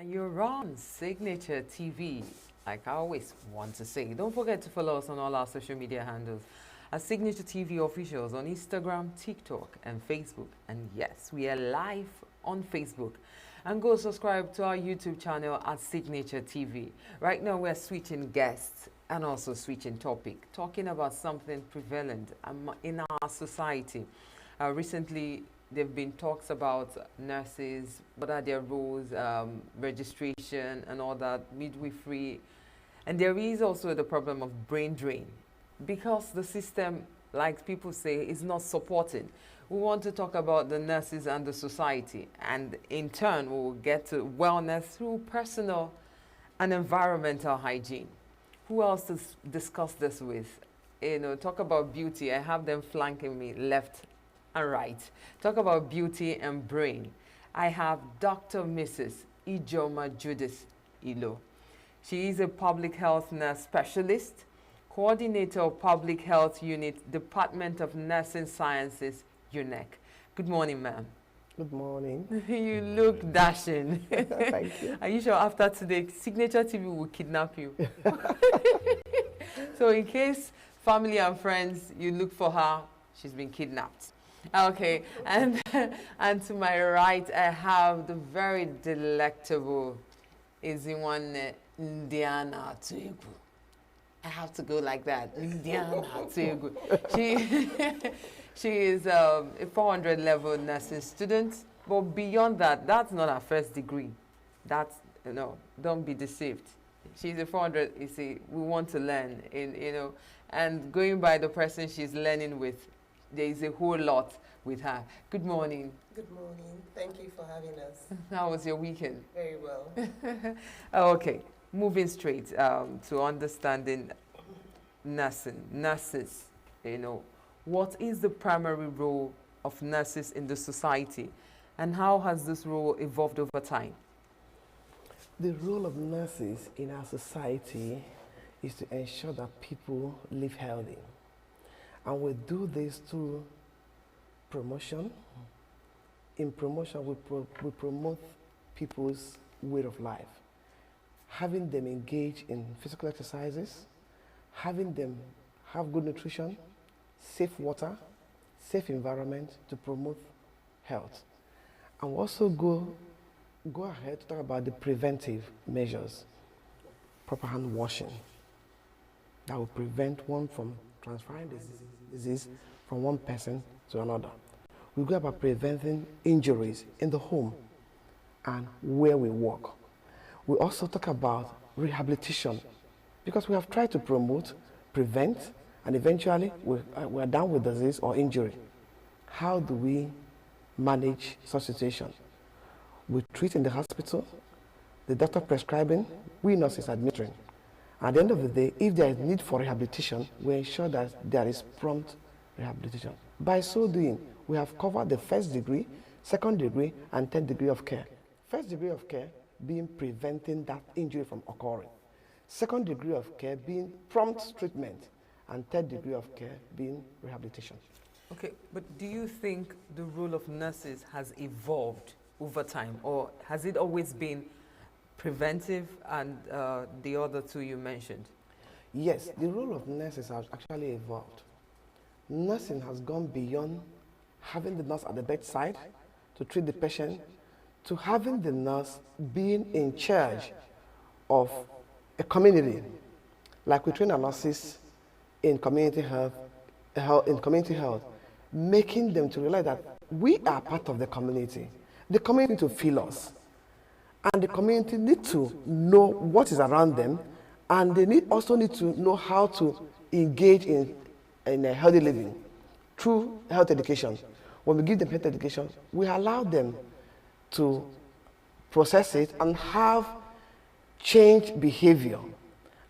And you're on Signature TV, like I always want to say. Don't forget to follow us on all our social media handles at Signature TV Officials on Instagram, TikTok, and Facebook. And yes, we are live on Facebook. And go subscribe to our YouTube channel at Signature TV. Right now, we're switching guests and also switching topic, talking about something prevalent in our society. Recently, there have been talks about nurses, what are their roles, registration and all that, midwifery. And there is also the problem of brain drain because the system, like people say, is not supported. We want to talk about the nurses and the society, and in turn, we will get to wellness through personal and environmental hygiene. Who else to discuss this with? Talk about beauty. I have them flanking me left and right. Talk about beauty and brain. I have Dr. Mrs. Ijeom Judith Ilo. She is a public health nurse specialist, coordinator of Public Health Unit, Department of Nursing Sciences, Unec. Good morning, ma'am. Good morning. You look dashing. Thank you. Are you sure after today, Signature TV will kidnap you? So in case family and friends, you look for her, she's been kidnapped. Okay, and to my right, I have the very delectable Iziwane Indiana Tuigu. I have to go like that, Indiana Tuigu. She is a 400 level nursing student, but beyond that, that's not her first degree. That's, don't be deceived. She's a 400, you see, we want to learn, and going by the person she's learning with, there is a whole lot with her. Good morning. Good morning. Thank you for having us. How was your weekend? Very well. Okay, moving straight to understanding nursing. Nurses, what is the primary role of nurses in the society, and how has this role evolved over time? The role of nurses in our society is to ensure that people live healthy. And we do this through promotion. In promotion, we promote people's way of life, having them engage in physical exercises, having them have good nutrition, safe water, safe environment to promote health. And we also go ahead to talk about the preventive measures, proper hand washing, that will prevent one from transferring disease from one person to another. We go about preventing injuries in the home and where we work. We also talk about rehabilitation because we have tried to promote, prevent, and eventually we're down with disease or injury. How do we manage such situation? We treat in the hospital, the doctor prescribing, we nurses administering. At the end of the day, if there is need for rehabilitation, we ensure that there is prompt rehabilitation. By so doing, we have covered the first degree, second degree, and third degree of care. First degree of care being preventing that injury from occurring. Second degree of care being prompt treatment, and third degree of care being rehabilitation. Okay, but do you think the role of nurses has evolved over time, or has it always been preventive and the other two you mentioned? Yes, the role of nurses has actually evolved. Nursing has gone beyond having the nurse at the bedside to treat the patient, to having the nurse being in charge of a community. Like we train our nurses in community health, making them to realize that we are part of the community. The community to feel us. And the community need to know what is around them, and they also need to know how to engage in a healthy living through health education. When we give them health education, we allow them to process it and have change behavior.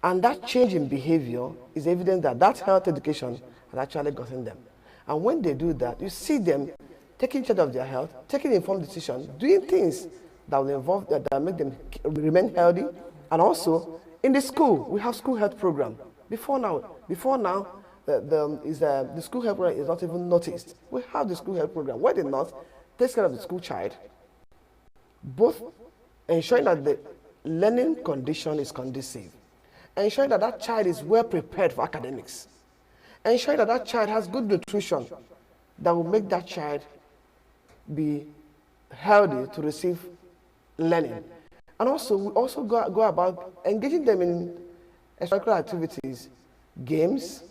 And that change in behavior is evident that that health education has actually gotten them. And when they do that, you see them taking charge of their health, taking informed decisions, doing things that will involve that make them remain healthy. And also in the school, we have school health program. Before now, the school health program is not even noticed. We have the school health program where the nurse takes care of the school child, both ensuring that the learning condition is conducive, ensuring that that child is well prepared for academics, ensuring that that child has good nutrition that will make that child be healthy to receive learning. And also, we also go about engaging them in extracurricular activities, games,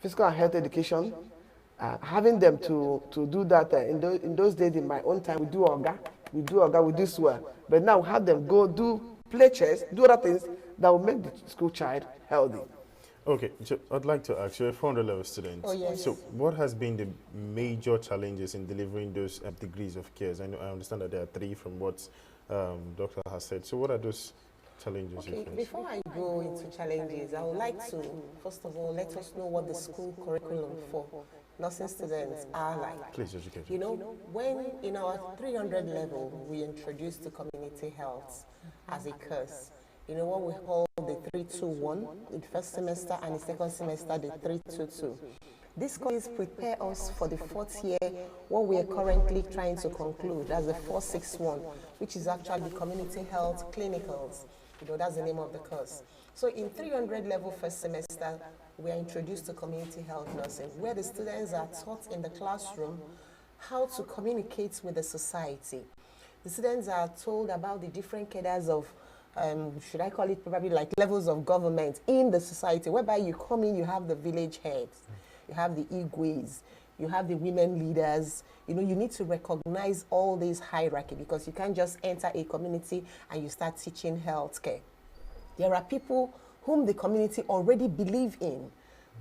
physical and health education, having them to do that. In those days, in my own time, we do Oga, we do SWA. But now we have them go do play chess, do other things that will make the school child healthy. Okay, so I'd like to ask you, a 400 level student. Oh, yes. So what has been the major challenges in delivering those degrees of care? I understand that there are 3 from what Doctor has said. So what are those challenges? Okay, before I go into challenges, I would like to, first of all, let us know what the school curriculum for nursing students are like. Please educate. You know, when in our 300 level, we introduced the community health as a course. You know what we call the 321 in first semester, and in second semester the 322. This course prepare us for the 4th year, what we are currently trying to conclude as the 461, which is actually community health clinicals. You know, that's the name of the course. So in 300 level first semester, we are introduced to community health nursing, where the students are taught in the classroom how to communicate with the society. The students are told about the different cadres of should I call it probably like levels of government in the society, whereby you come in, you have the village heads, you have the Igwes, you have the women leaders. You know, you need to recognize all these hierarchy, because you can't just enter a community and you start teaching healthcare. There are people whom the community already believe in.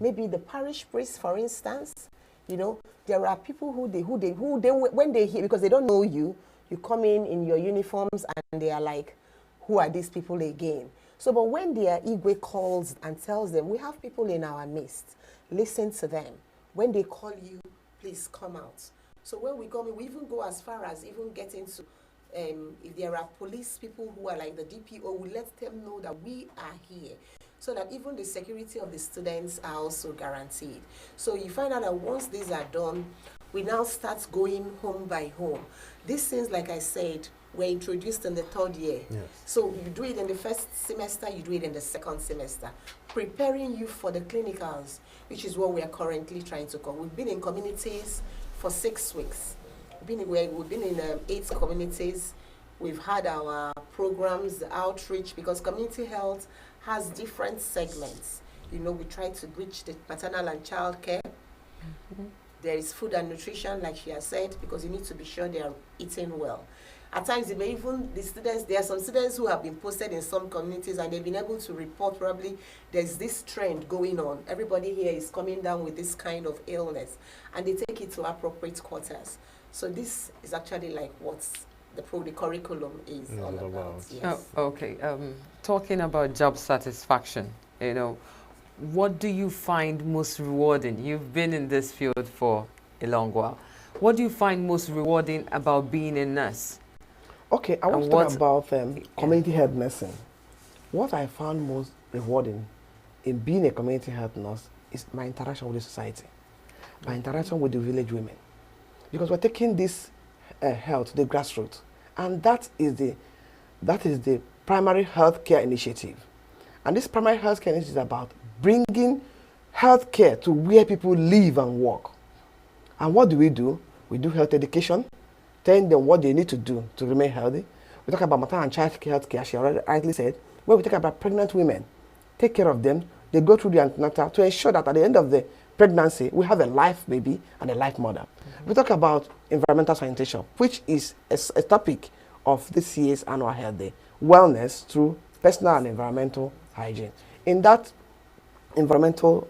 Maybe the parish priest, for instance. You know, there are people who when they hear, because they don't know you, you come in your uniforms and they are like, who are these people again? So, but when their Igwe calls and tells them, we have people in our midst, listen to them. When they call you, please come out. So when we come in, we even go as far as even getting to, if there are police people who are like the DPO, we let them know that we are here, so that even the security of the students are also guaranteed. So you find out that once these are done, we now start going home by home. These things, like I said, were introduced in the 3rd year. Yes. So you do it in the first semester, you do it in the second semester, preparing you for the clinicals, which is what we are currently trying to call. We've been in communities for 6 weeks. We've been in 8 communities. We've had our programs, the outreach, because community health has different segments. You know, we try to reach the maternal and child care. There is food and nutrition, like she has said, because you need to be sure they are eating well. At times, it may even, the students, there are some students who have been posted in some communities and they've been able to report probably there's this trend going on. Everybody here is coming down with this kind of illness, and they take it to appropriate quarters. So this is actually like what the curriculum is all about. Yes. Oh, okay. Talking about job satisfaction, you know, what do you find most rewarding? You've been in this field for a long while. What do you find most rewarding about being a nurse? Okay, I want to talk about community health nursing. What I found most rewarding in being a community health nurse is my interaction with the society, my interaction with the village women. Because we're taking this health to the grassroots, and that is the primary health care initiative. And this primary health care initiative is about bringing health care to where people live and work. And what do? We do health education, telling them what they need to do to remain healthy. We talk about maternal and child health care, she already rightly said. When we talk about pregnant women, take care of them. They go through the antenatal to ensure that at the end of the pregnancy, we have a life baby and a life mother. We talk about environmental sanitation, which is a topic of this year's annual health day. Wellness through personal and environmental hygiene. In that environmental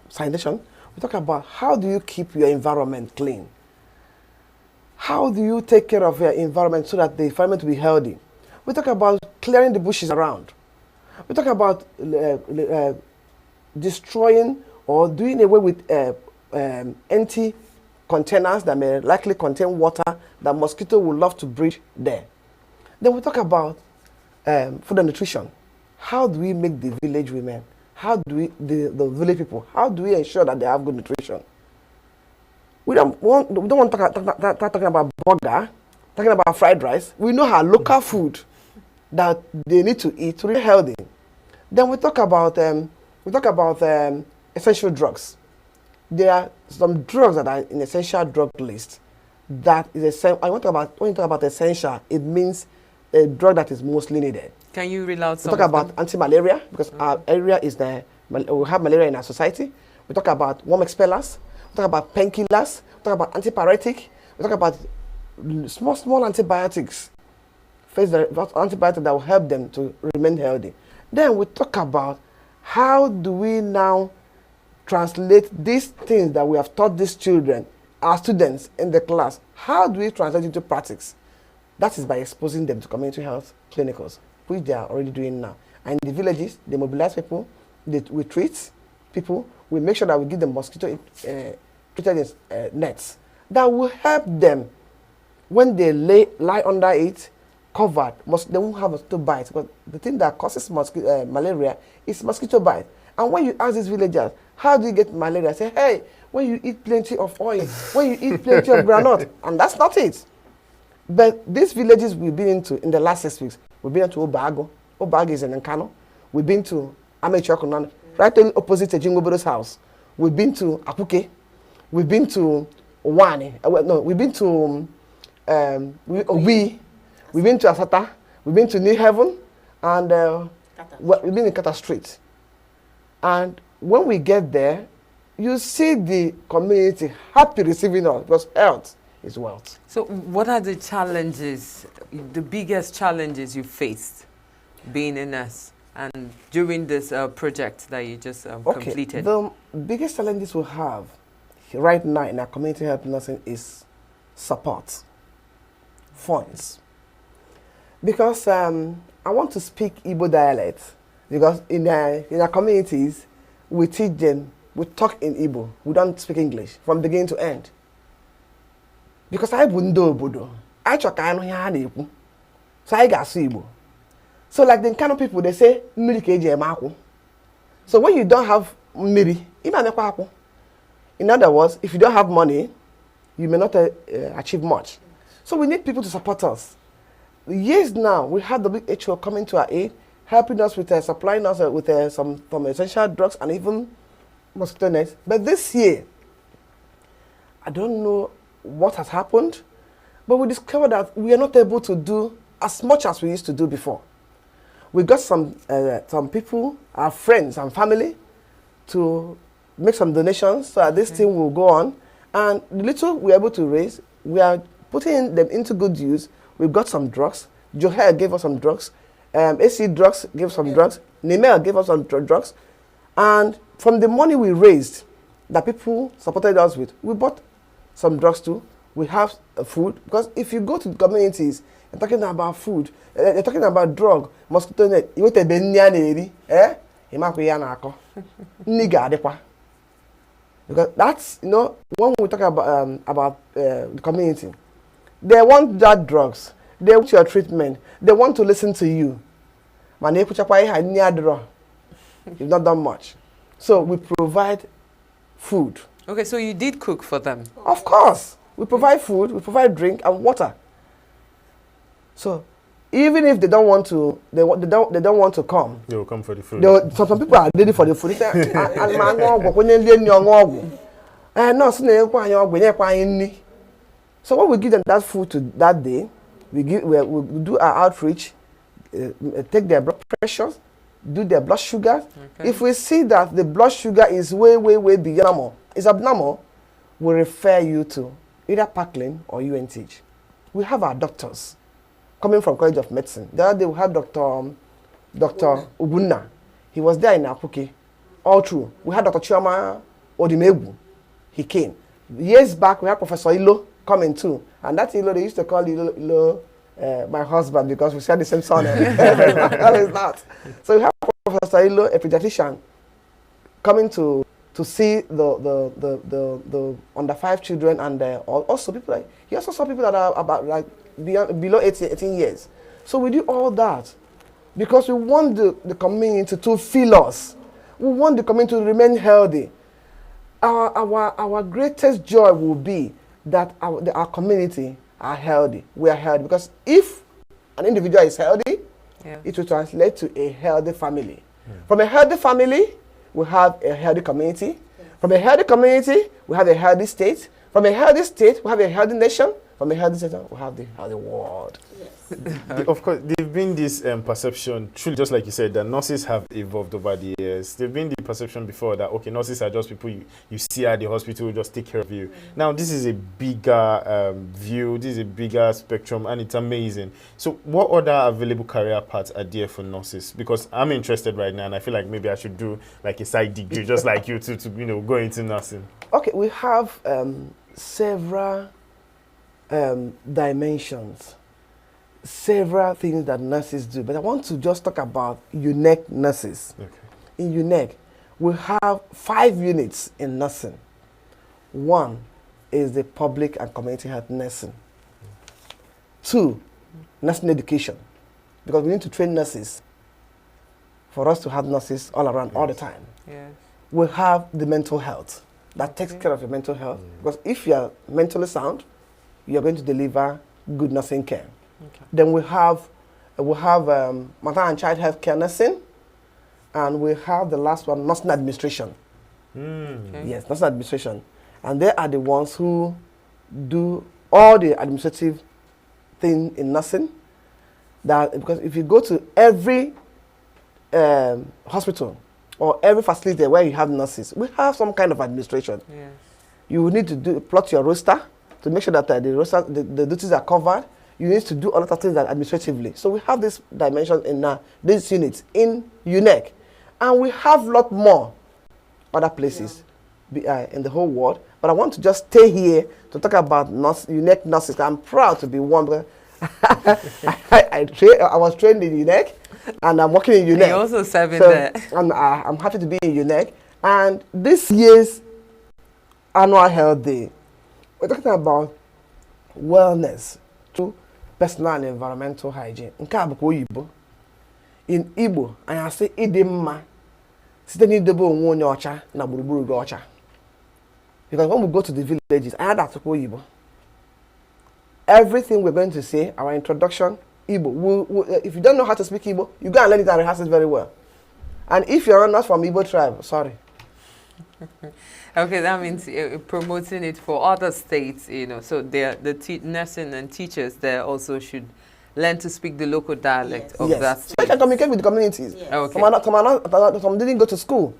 sanitation, we talk about how do you keep your environment clean? How do you take care of your environment so that the environment will be healthy? We talk about clearing the bushes around. We talk about destroying or doing away with empty containers that may likely contain water that mosquito would love to breed there. Then we talk about food and nutrition. How do we make the village women, how do we, the village people, how do we ensure that they have good nutrition? We don't want to talking about burger, talking about fried rice. We know our local food that they need to eat to be healthy. Then we talk about essential drugs. There are some drugs that are in essential drug list. That is essential. When you talk about essential, it means a drug that is mostly needed. Can you reel out some? We talk about anti-malaria because our area is we have malaria in our society. We talk about worm expellers. We talk about painkillers. We talk about antipyretic. We talk about small antibiotics. Antibiotics that will help them to remain healthy. Then we talk about how do we now translate these things that we have taught these children, our students in the class, how do we translate into practice? That is by exposing them to community health clinicals, which they are already doing now. And in the villages, they mobilize people, we treat people, we make sure that we give them mosquito treated nets that will help them when they lie under it, covered, they won't have mosquito bites. But the thing that causes malaria is mosquito bite. And when you ask these villagers, how do you get malaria? Say, hey, when you eat plenty of oil, when you eat plenty of granite, and that's not it. But these villages we've been into in the last 6 weeks, we've been to Obago. Obago is in Nkano. We've been to Amechokunan, right opposite Jingobodo's house. We've been to Akuke. We've been to Wani. We've been to we've been to Asata. We've been to New Haven, and we've been in Kata Street. And when we get there, you see the community happy receiving us because health is wealth. So what are the challenges, the biggest challenges you faced being a nurse and during this project that you just completed? The biggest challenges we have right now in our community health nursing is support, funds. Because I want to speak Igbo dialect, because in our communities, we teach them, we talk in Igbo, we don't speak English from beginning to end. Because I wouldn't do Obodo, I talk Igbo, so I got Igbo. So like the kind of people, they say, Miri keje. So when you don't have Miri, in other words, if you don't have money, you may not achieve much. So we need people to support us. Years now, we have the WHO coming to our aid, helping us with supplying us with some essential drugs and even mosquito nets. But this year, I don't know what has happened, but we discovered that we are not able to do as much as we used to do before. We got some people, our friends and family, to make some donations so that this thing will go on. And the little we're able to raise, we are putting them into good use. We've got some drugs. Johel gave us some drugs. AC Drugs gave some drugs. Nimel gave us some drugs. And from the money we raised that people supported us with, we bought some drugs too. We have food. Because if you go to communities, you're talking about food, you're talking about drug, mosquito net, you want a benyani, because that's, when we talk about the community, they want that drugs, they want your treatment, they want to listen to you. You've not done much. So we provide food. Okay, so you did cook for them? Of course. We provide food, we provide drink and water. So even if they don't want to, they don't want to come. They will come for the food. Some people are ready for the food. So when we give them that food to that day, we do our outreach, take their blood pressure, do their blood sugar. Okay. If we see that the blood sugar is way beyond normal, is abnormal, we refer you to either Parkland or UNTH. We have our doctors coming from College of Medicine. The other day we have Dr. Ubunna. He was there in Akuke, all through. We had Dr. Chioma Odimegu. He came. Years back, we had Professor Ilo coming too. And that Ilo, they used to call Ilo my husband because we share the same son. That is that. So we have Professor Ilo, a pediatrician, coming to see the under 5 children, and also people like, he also saw people that are about below 18 years. So we do all that because we want the community to feel us. We want the community to remain healthy. Our greatest joy will be that our community are healthy. We are healthy because if an individual is healthy, it will translate to a healthy family. From a healthy family, we have a healthy community. From a healthy community, we have a healthy state. From a healthy state, we have a healthy nation. From a healthy nation, we have the healthy world. Of course, there's been this perception, truly, just like you said, that nurses have evolved over the years. There's been the perception before that, okay, nurses are just people you see at the hospital, just take care of you. Now, this is a bigger view, this is a bigger spectrum, and it's amazing. So, what other available career paths are there for nurses? Because I'm interested right now, and I feel like maybe I should do like a side degree, just like you, to go into nursing. Okay, we have several dimensions, several things that nurses do, but I want to just talk about Unec nurses. Okay. In Unec, we have 5 units in nursing. One is the public and community health nursing. 2, nursing education, because we need to train nurses for us to have nurses all around all the time. Yes. We have the mental health that takes care of your mental health, because if you are mentally sound, you are going to deliver good nursing care. Okay. Then we have maternal and child health care nursing, and we have the last one, nursing administration. Okay. Yes, nursing administration. And they are the ones who do all the administrative thing in nursing. That, because if you go to every hospital or every facility where you have nurses, we have some kind of administration. Yes. You will need to plot your roster to make sure that the duties are covered. You need to do a lot of things administratively. So we have this dimension in these units in Unec. And we have a lot more other places in the whole world. But I want to just stay here to talk about Unec nurses. I'm proud to be one, because I was trained in Unec, and I'm working in Unec. You're also serving there. I'm happy to be in Unec. And this year's annual health day, we're talking about wellness through personal and environmental hygiene. In Igbo, I say ịdị mma site n'idebe onwe onye ọcha na gburugburu gị ọcha. Because when we go to the villages, I had that Igbo. Everything we're going to say, our introduction, Igbo. If you don't know how to speak Igbo, you go and learn it and rehearse it very well. And if you're not from Igbo tribe, sorry. Okay, that means promoting it for other states, so the nursing and teachers there also should learn to speak the local dialect of that state. So they can communicate with the communities. Yes. Okay. Some didn't go to school.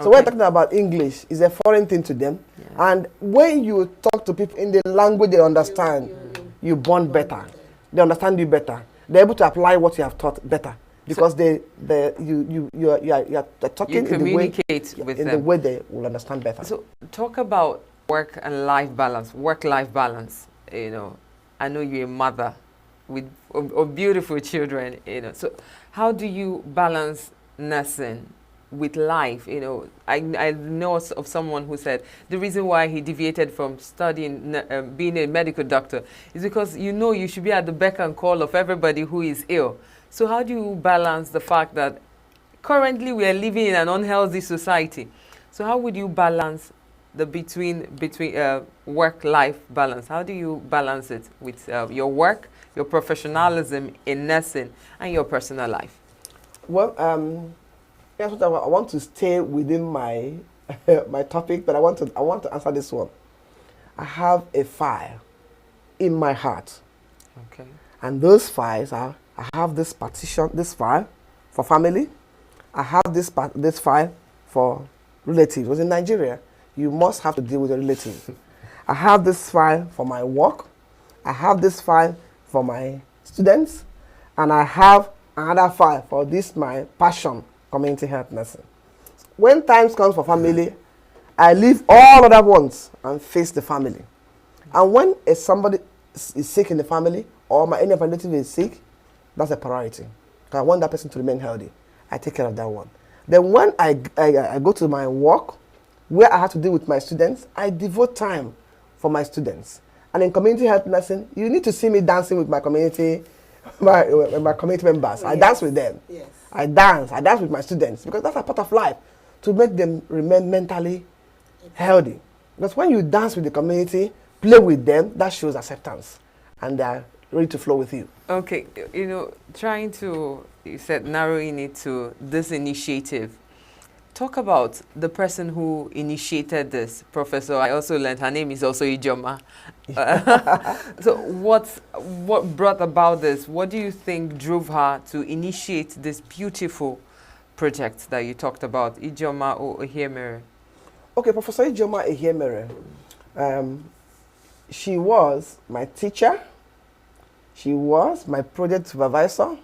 So we're talking about English. It's a foreign thing to them. Yeah. And when you talk to people in the language they understand, you bond better. They understand you better. They're able to apply what you have taught better. Because you're talking in the way they will understand better. So talk about work and life balance, work-life balance. I know you're a mother of beautiful children. So how do you balance nursing with life? I know of someone who said the reason why he deviated from studying being a medical doctor is because you should be at the beck and call of everybody who is ill. So how do you balance the fact that currently we are living in an unhealthy society? So how would you balance the between work-life balance? How do you balance it with your work, your professionalism in nursing, and your personal life? Well, I want to stay within my my topic, but I want to answer this one. I have a file in my heart. Okay. And those files are, I have this file for family. I have this file for relatives. Because in Nigeria, you must have to deal with your relatives. I have this file for my work. I have this file for my students. And I have another file for my passion, community health nursing. When times comes for family, I leave all other ones and face the family. And when somebody is sick in the family, or any of my relatives is sick, that's a priority. Because I want that person to remain healthy. I take care of that one. Then when I go to my work, where I have to deal with my students, I devote time for my students. And in community health nursing, you need to see me dancing with my community, my community members. I dance with them. Yes. I dance with my students, because that's a part of life, to make them remain mentally healthy. Because when you dance with the community, play with them, that shows acceptance. And they are ready to flow with you. Okay, you know, trying to, you said narrowing it to this initiative. Talk about the person who initiated this, Professor. I also learned her name is also Ijeom. So what brought about this? What do you think drove her to initiate this beautiful project that you talked about, Ijeom or Ijeom? Okay, Professor Ijeom, she was my teacher. She was my project supervisor.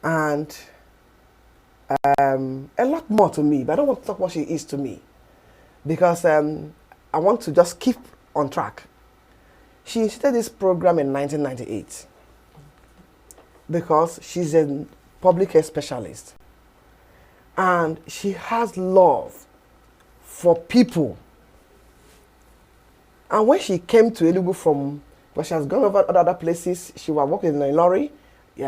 And a lot more to me, but I don't want to talk what she is to me because I want to just keep on track. She started this program in 1998 because she's a public health specialist and she has love for people. And when she came to Enugu from, well, she has gone over other places. She was working in Ilori, she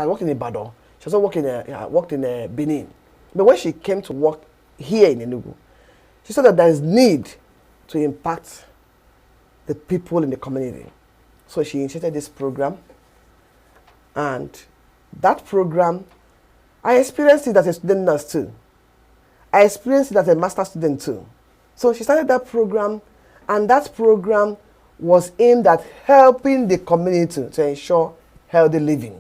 has worked in Ibadan. She also worked in Benin. But when she came to work here in Enugu, she saw that there is need to impact the people in the community. So she initiated this program. And that program, I experienced it as a student nurse too. I experienced it as a master student too. So she started that program, and that program was aimed at helping the community to ensure healthy living.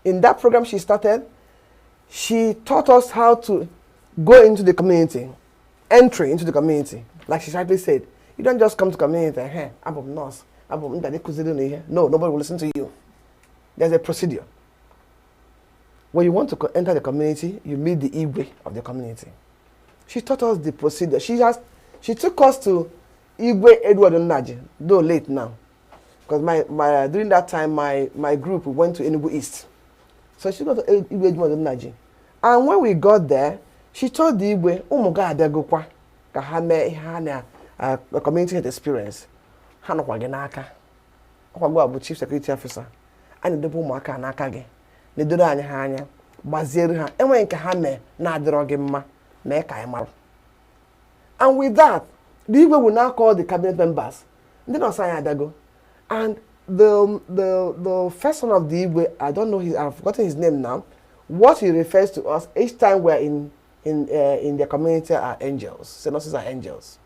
In that program she started, she taught us how to go into the community, entry into the community. Like she rightly said, you don't just come to community and, hey, I'm a nurse, no, nobody will listen to you. There's a procedure. When you want to enter the community, you meet the Igwe of the community. She taught us the procedure. She took us to Igwe Edward Onaji, though late now. Because during that time, my group went to Enugu East. So she got to Igwe Edward Onaji. And when we got there, she told the Igwe, oh my God, a community health experience. Hano kwa genaka. Kwa go chief security officer. Ani debo mo aka na aka ge. Ne dodo anya ha anya. Gbaziere ha. Enwe nke ha me na adiro ge mma. Na ka maru. And with that, the Igwe will now call the cabinet members. They don't say adago. And the first one of the Igwe, I don't know I've forgotten his name now. What he refers to us each time we're in the community are angels. So nurses are angels.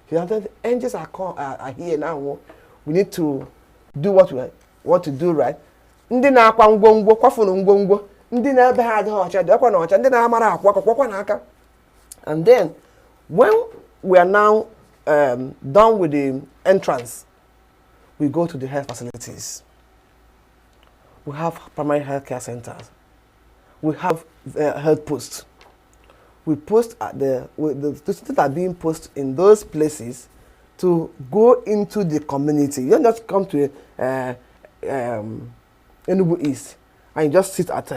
He said the angels are here now. We need to do what we want to do, right? Ndị na-akwa ngwongwo kwafunu ngwongwo, ndị na-ebe ha adịghị ọcha dị ọkwa na ọcha, ndị na-amara akwa kwakwa n'aka. And then when we are now done with the entrance, we go to the health facilities. We have primary health care centers. We have health posts. We post at the students are being posted in those places to go into the community. You don't just come to Enugu East and you just sit at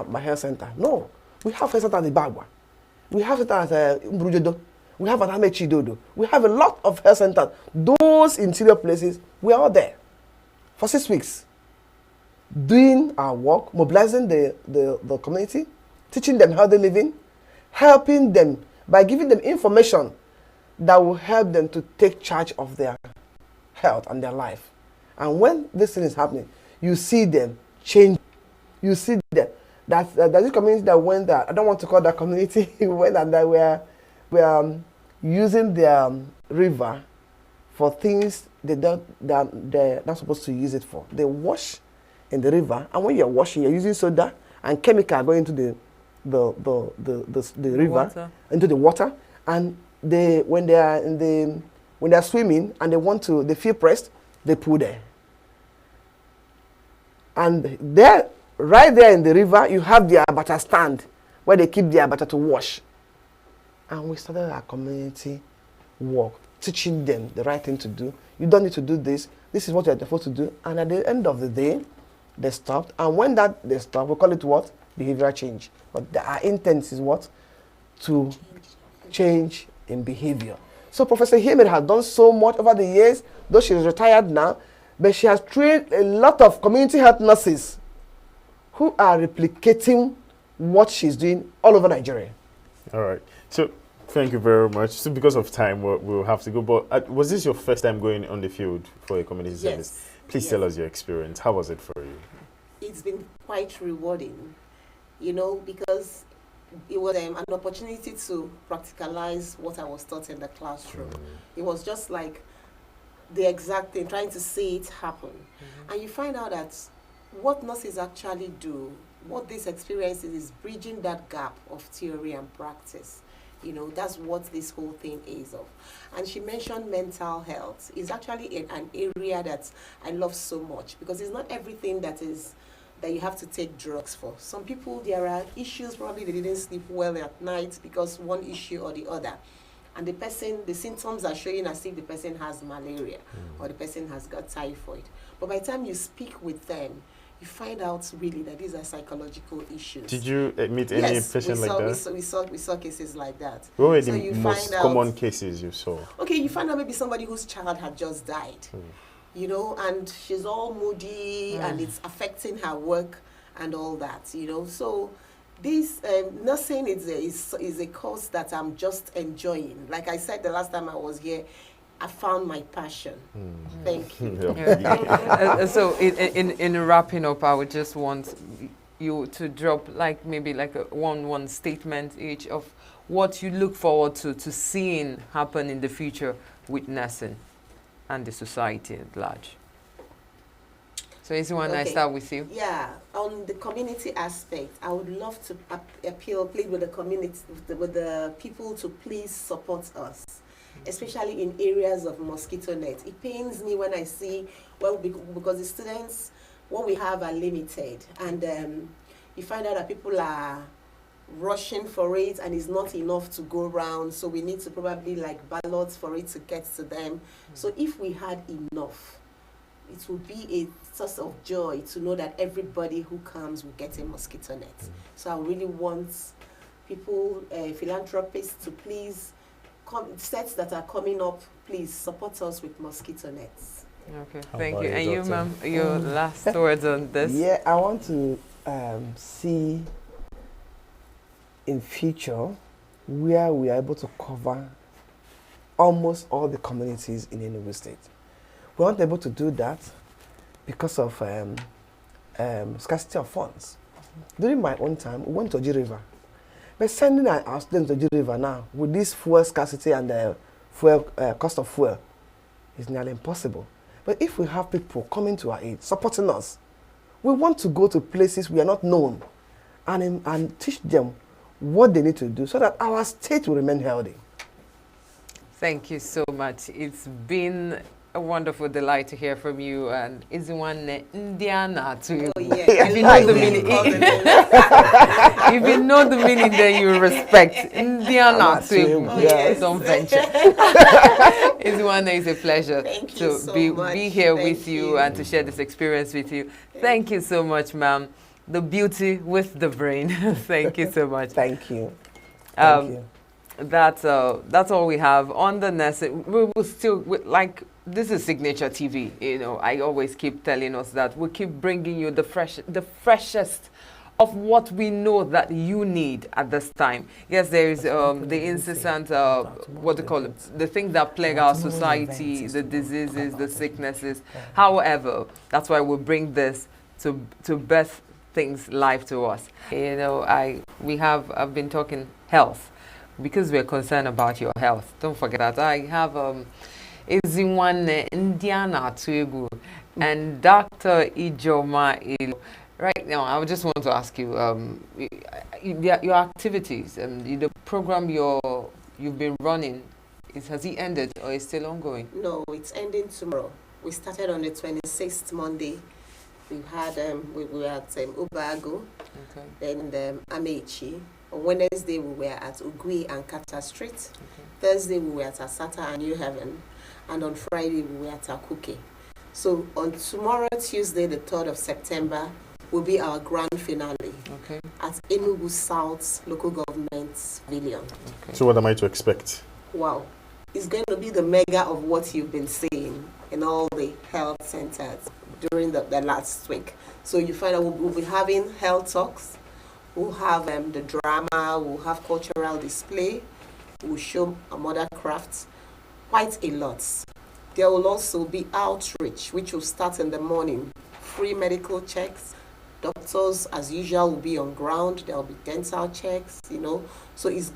my health center. No, we have health center at Ibagwa. We have it at Mbrujodo. We have at Amechidodo. We have a lot of health centers. Those interior places, we are all there for 6 weeks, doing our work, mobilizing the community, teaching them how they're living, helping them by giving them information that will help them to take charge of their health and their life. And when this thing is happening, you see them change. You see that this community that went there, I don't want to call that community, went and that were using their river for things they're not supposed to use it for. They wash in the river, and when you're washing, you're using soda and chemical going into the river, water. Into the water, and when they're swimming and they feel pressed, they pull there. And there, right there in the river, you have the abacha stand where they keep the abacha to wash. And we started our community work, teaching them the right thing to do. You don't need to do this. This is what you're supposed to do. And at the end of the day, they stopped. And when they stopped, we call it what? Behavioral change. But our intent is what? To change in behavior. So Professor Ijeom has done so much over the years, though she is retired now, but she has trained a lot of community health nurses who are replicating what she's doing all over Nigeria. All right. So thank you very much. So because of time, we'll have to go. But was this your first time going on the field for a community service? Yes. Please tell us your experience. How was it for you? It's been quite rewarding, you know, because it was an opportunity to practicalize what I was taught in the classroom. It was just like the exact thing, trying to see it happen. And you find out that what nurses actually do, what this experience is bridging that gap of theory and practice. You know, that's what this whole thing is of. And she mentioned mental health. It's actually an area that I love so much, because it's not everything that you have to take drugs for. Some people, there are issues, probably they didn't sleep well at night because one issue or the other. And the symptoms are showing as if the person has malaria or the person has got typhoid. But by the time you speak with them, you find out really that these are psychological issues. Did you meet any patient like that? We saw cases like that. What were the most common cases you saw? Okay, you find out maybe somebody whose child had just died, you know, and she's all moody and it's affecting her work and all that, you know. So this nursing is a course that I'm just enjoying. Like I said the last time I was here, I found my passion. Thank you. So in wrapping up, I would just want you to drop maybe a one statement each of what you look forward to seeing happen in the future with nursing and the society at large. So Ijeom, I start with you. Yeah, on the community aspect, I would love to plead with the community, with the people to please support us, especially in areas of mosquito net. It pains me when I see, because the students, what we have are limited, and you find out that people are rushing for it and it's not enough to go around, so we need to probably ballots for it to get to them. So if we had enough, it would be a source of joy to know that everybody who comes will get a mosquito net. So I really want people, philanthropists, to please sets that are coming up, please support us with mosquito nets. Okay, thank you. And you, ma'am, your last words on this? Yeah, I want to see in future where we are able to cover almost all the communities in Enugu State. We weren't able to do that because of scarcity of funds. During my own time, we went to Oji River. But sending our students to Oji River now, with this fuel scarcity and the cost of fuel, is nearly impossible. But if we have people coming to our aid, supporting us, we want to go to places we are not known and teach them what they need to do so that our state will remain healthy. Thank you so much. It's been a wonderful delight to hear from you, and Ijeom Indiana too. Oh, yeah. If you know the meaning, if you know the meaning, then you respect Indiana too. Yes. Don't venture. Ijeom, is a pleasure to so be here Thank with you and to share this experience with you. Thank you so much, ma'am. The beauty with the brain. Thank you so much. Thank you. Thank you. That's all we have on the nursing. We will still this is Signature TV. You know, I always keep telling us that we keep bringing you the freshest of what we know that you need at this time. Yes, there is the incessant, what they call it, the things that plague our society, the diseases, the sicknesses. However, that's why we bring this to best things life to us. You know, I've been talking health because we're concerned about your health. Don't forget that. I have Ijeom Indiana Tuegu and Dr. Ijeom. Right now, I just want to ask you your activities and the program you've been running. Has it ended or is still ongoing? No, it's ending tomorrow. We started on the 26th Monday. We had we were at Ubago, then Amechi. On Wednesday we were at Ugui and Kata Street. Thursday we were at Asata and New Haven, and on Friday we were at Akuke. So on tomorrow, Tuesday, the 3rd of September, will be our grand finale at Enugu South Local Government Pavilion. So what am I to expect? Wow. It's going to be the mega of what you've been seeing in all the health centers during the last week. So you find out we'll be having health talks, we'll have the drama, we'll have cultural display, we'll show mother crafts, quite a lot. There will also be outreach, which will start in the morning. Free medical checks. Doctors, as usual, will be on ground. There will be dental checks, you know. So it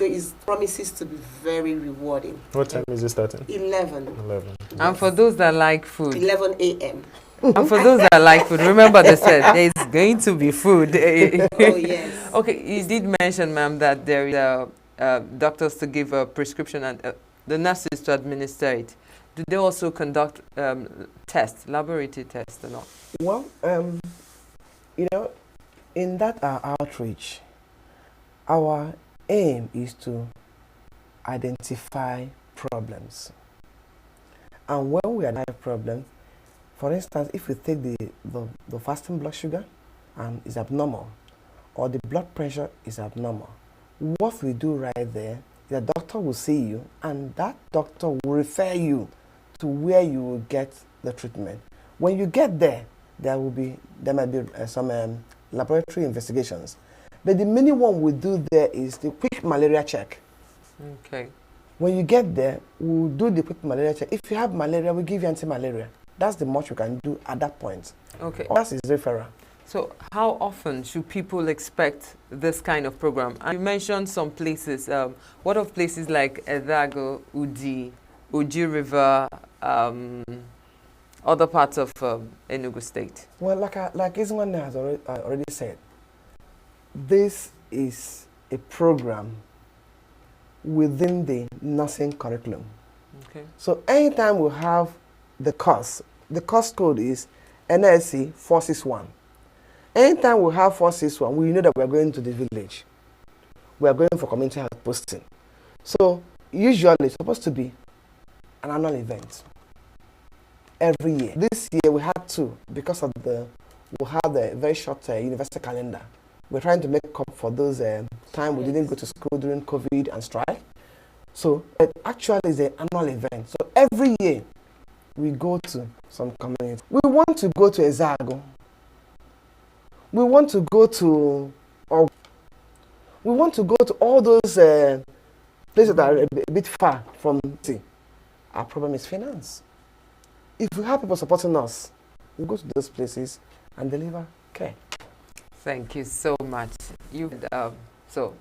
promises to be very rewarding. What time is it starting? 11. 11. And for those that like food. 11 a.m. And for those that like food, remember they said there's going to be food. Oh, yes. Okay, you did mention, ma'am, that there is doctors to give a prescription and the nurses to administer it. Do they also conduct tests, laboratory tests or not? Well, you know, in that outreach, our aim is to identify problems. And when we identify problems, for instance, if you take the fasting blood sugar and is abnormal, or the blood pressure is abnormal, what we do right there, the doctor will see you, and that doctor will refer you to where you will get the treatment. When you get there, there might be some laboratory investigations. But the main one we do there is the quick malaria check. Okay. When you get there, we'll do the quick malaria check. If you have malaria, we give you anti-malaria. That's the much we can do at that point. Okay. That is referral. So how often should people expect this kind of program? And you mentioned some places. What of places like Edago, Udi, Uji River, other parts of Enugu State? Well, like Iswan has already said, this is a program within the nursing curriculum. Okay. So anytime we have the course code is NSC 461. Anytime we have 461, we know that we are going to the village. We are going for community health posting. So usually it's supposed to be an annual event every year. This year we had two because of we had a very short university calendar. We're trying to make up for those time we didn't go to school during COVID and strike. So it actually is an annual event. So every year we go to some community. We want to go to Ezago. We want to go to, we want to go to all those places that are a bit far from the city. Our problem is finance. If we have people supporting us, we go to those places and deliver care. Thank you so much. So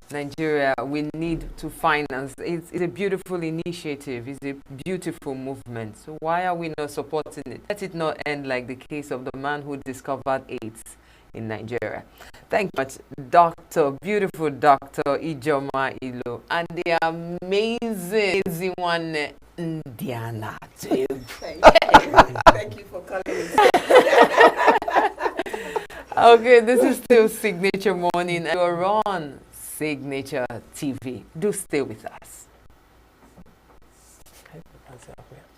Nigeria, we need to finance. It's a beautiful initiative. It's a beautiful movement. So why are we not supporting it? Let it not end like the case of the man who discovered AIDS in Nigeria. Thank you much, beautiful Dr. Ijeom Ilo, and the amazing one, Indiana. Thank you for coming. Okay, this is still Signature Morning, and you're on Signature TV. Do stay with us.